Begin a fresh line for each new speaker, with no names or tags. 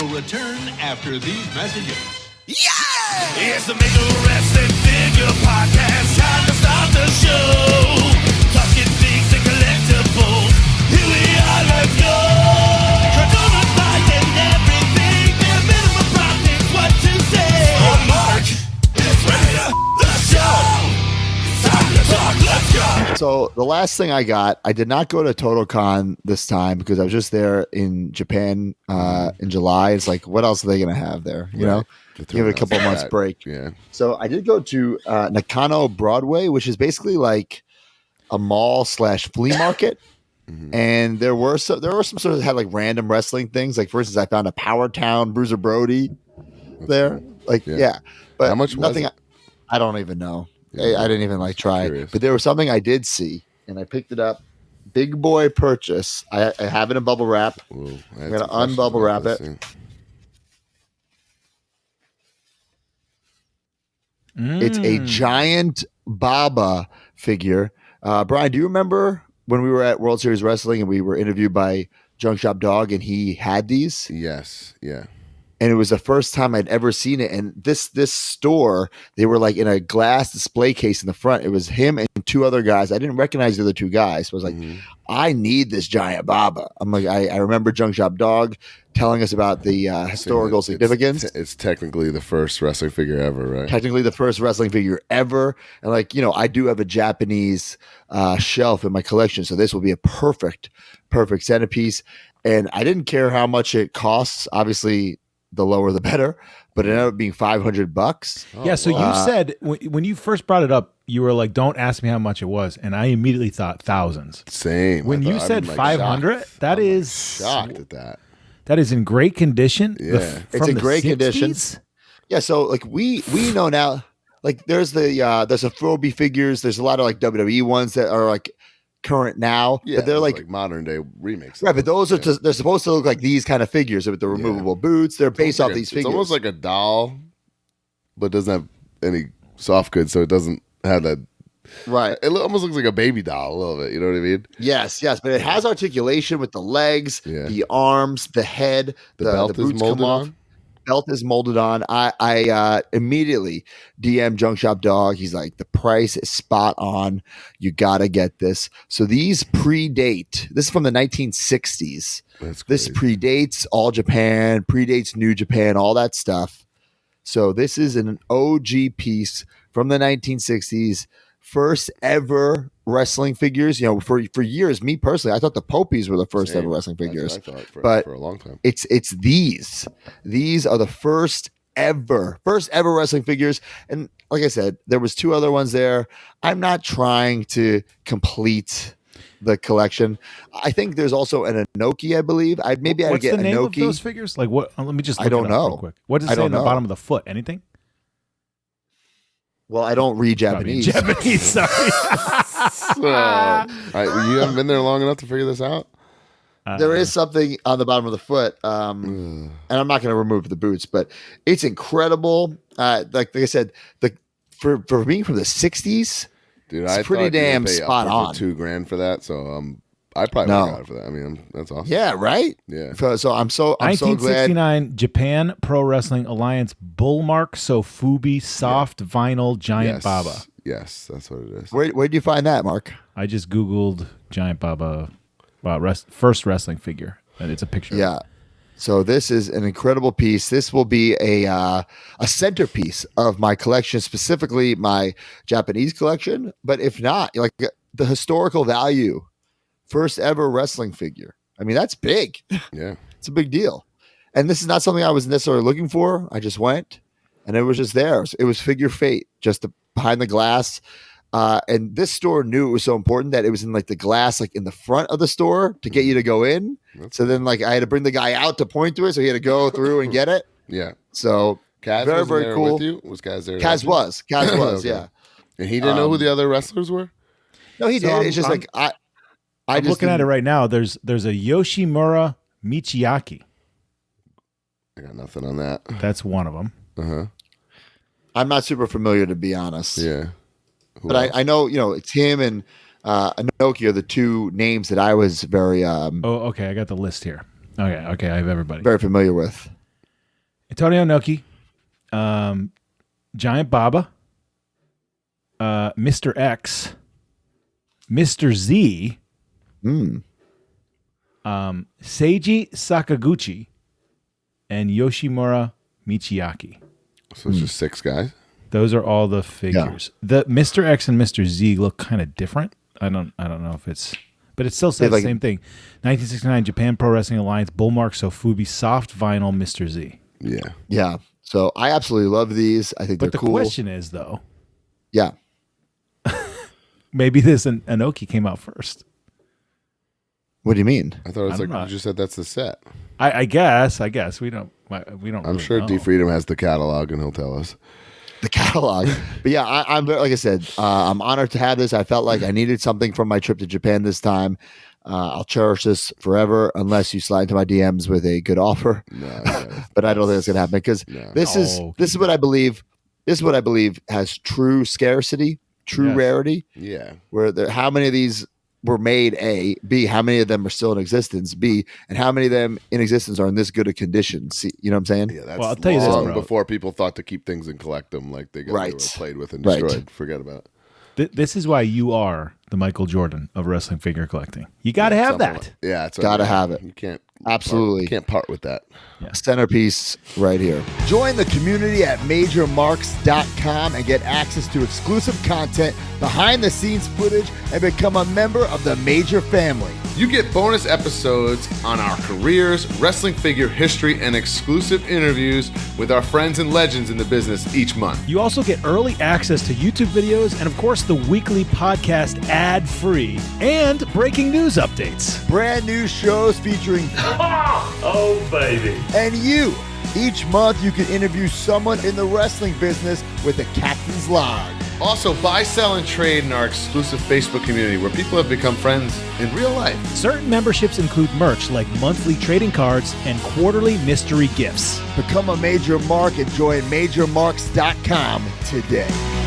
will return after these messages.
Yeah! It's the Major Wrestling Figure Podcast. Time to start the show. Talking things and collectibles. Here we are, let's go. Cardona buying everything. Their minimum profits, what to say. On Mark, it's ready to the show. Time to talk, let's go.
So the last thing I got, I did not go to TotalCon this time because I was just there in Japan in July. It's like, what else are they going to have there? You know, give it a couple months break.
Yeah.
So I did go to Nakano Broadway, which is basically like a mall / flea market. And there were some sort of had like random wrestling things. Like for instance, I found a Power Town Bruiser Brody there. Like yeah. But
how much
nothing.
was it?
I don't even know.
Yeah,
I didn't even like try.
curious.
But there was something I did see, and I picked it up. Big boy purchase. I have it in bubble wrap.
Ooh,
I'm gonna unbubble wrap it. It's a giant Baba figure. Brian, do you remember when we were at World Series Wrestling and we were interviewed by Junk Shop Dog and he had these?
Yes. Yeah.
And it was the first time I'd ever seen it. And this store, they were like in a glass display case in the front. It was him and two other guys. I didn't recognize the other two guys. So I was like, I need this giant Baba. I'm like, I remember Junk Shop Dog telling us about the historical significance.
It's technically the first wrestling figure ever, right?
Technically the first wrestling figure ever. And like, you know, I do have a Japanese shelf in my collection. So this will be a perfect centerpiece. And I didn't care how much it costs. Obviously, the lower the better, but it ended up being $500.
Yeah. So you said when you first brought it up, you were like, "Don't ask me how much it was," and I immediately thought thousands.
Same.
When you said 500, that is
shocked at that.
That is in great condition.
Yeah.
It's in great condition. Yeah. So like we know now, like there's a Froby figures. There's a lot of like WWE ones that are like current now, but they're like
modern day remakes.
Right, but those are they're supposed to look like these kind of figures with the removable boots. They're based off these figures.
It's almost like a doll, but doesn't have any soft goods, so it doesn't have that.
Right,
it almost looks like a baby doll a little bit. You know what I mean?
Yes, but it has articulation with the legs, the arms, the head.
The belt is molded on.
Belt is molded on. I immediately DM Junk Shop Dog. He's like, the price is spot on. You gotta get this. So these predate. This is from the 1960s. This predates All Japan, predates New Japan, all that stuff. So this is an OG piece from the 1960s. First ever wrestling figures. You know, for years, me personally, I thought the Popies were the first ever wrestling figures.
That's what I thought
but
for a long time.
It's these. These are the first ever wrestling figures. And like I said, there was two other ones there. I'm not trying to complete the collection. I think there's also an Inoki, I believe. Maybe I would get
What's the name
Inoki.
of those figures? Like what? Let me just. Look
I don't
it up
know.
Real quick. What does it say on the bottom of the foot? Anything?
Well, I don't read Japanese.
Sorry.
You haven't been there long enough to figure this out?
There is something on the bottom of the foot, and I'm not going to remove the boots, but it's incredible. Like I said, for being from the 60s,
dude,
it's pretty damn spot on.
$2,000 for that, so I probably would have got it for that. I mean, that's awesome.
Yeah, right.
Yeah.
So I'm so glad.
1969 Japan Pro Wrestling Alliance Bullmark Sofubi soft vinyl giant Baba.
Yes, that's what it is.
Where did you find that, Mark?
I just Googled giant Baba first wrestling figure, and it's a picture.
Yeah. So this is an incredible piece. This will be a centerpiece of my collection, specifically my Japanese collection. But if not, like the historical value, first ever wrestling figure. I mean, that's big.
Yeah.
It's a big deal. And this is not something I was necessarily looking for. I just went and it was just there. It was figure fate, just behind the glass. And this store knew it was so important that it was in like the glass, like in the front of the store to get you to go in. So then like I had to bring the guy out to point to it. So he had to go through and get it.
Yeah.
So
Kaz
very,
wasn't
very
there
cool.
with you? Was Kaz there?
Kaz was,
Okay.
yeah.
And he didn't know who the other wrestlers were?
No, he did. It's just
I'm looking at it right now. There's a Yoshimura Michiyaki.
I got nothing on that.
That's one of them.
Uh-huh.
I'm not super familiar, to be honest.
Yeah.
But I know, it's him and Inoki are the two names that I was very
okay. I got the list here. Okay. I have everybody.
very familiar with.
Antonio Inoki, Giant Baba, Mr. X, Mr. Z, Seiji Sakaguchi, and Yoshimura Michiaki.
So it's just 6 guys.
Those are all the figures. The Mr. X and Mr. Z look kind of different. I don't know if it's, but it still says the same thing. 1969 Japan Pro Wrestling Alliance Bullmark Sofubi soft vinyl Mr. Z.
Yeah.
Yeah. So I absolutely love these. I think
But
they're
the
cool.
question is though,
Yeah.
maybe this Inoki came out first.
What do you mean?
I thought it was
I
like
don't know.
you just said that's the set.
I guess we don't.
I'm
really
sure
know.
D Freedom has the catalog and he'll tell us.
The catalog. But yeah, I'm like I said, I'm honored to have this. I felt like I needed something from my trip to Japan this time. I'll cherish this forever unless you slide into my DMs with a good offer.
No,
But I don't think it's gonna happen because this is what I believe. This is what I believe has true scarcity, true rarity.
Yeah.
Where how many of these were made? A, B, how many of them are still in existence? B, and how many of them in existence are in this good a condition? C, you know what I'm saying?
Yeah, that's
Well, I'll tell you this,
long
bro.
before people thought to keep things and collect them like they were played with and
Right.
destroyed. Forget about it.
This is why you are the Michael Jordan of wrestling figure collecting. You got to have
Something
that.
like- yeah, it's
Gotta have it.
You can't
Absolutely.
can't part with that.
Centerpiece right here. Join the community at majormarks.com and get access to exclusive content, behind the scenes footage, and become a member of the Major family.
You get bonus episodes on our careers, wrestling figure history, and exclusive interviews with our friends and legends in the business each month.
You also get early access to YouTube videos and, of course, the weekly podcast ad-free and breaking news updates.
Brand new shows featuring
Oh, baby.
and you. Each month, you can interview someone in the wrestling business with a captain's log.
Also, buy, sell, and trade in our exclusive Facebook community where people have become friends in real life.
Certain memberships include merch like monthly trading cards and quarterly mystery gifts.
Become a Major Mark and join majormarks.com today.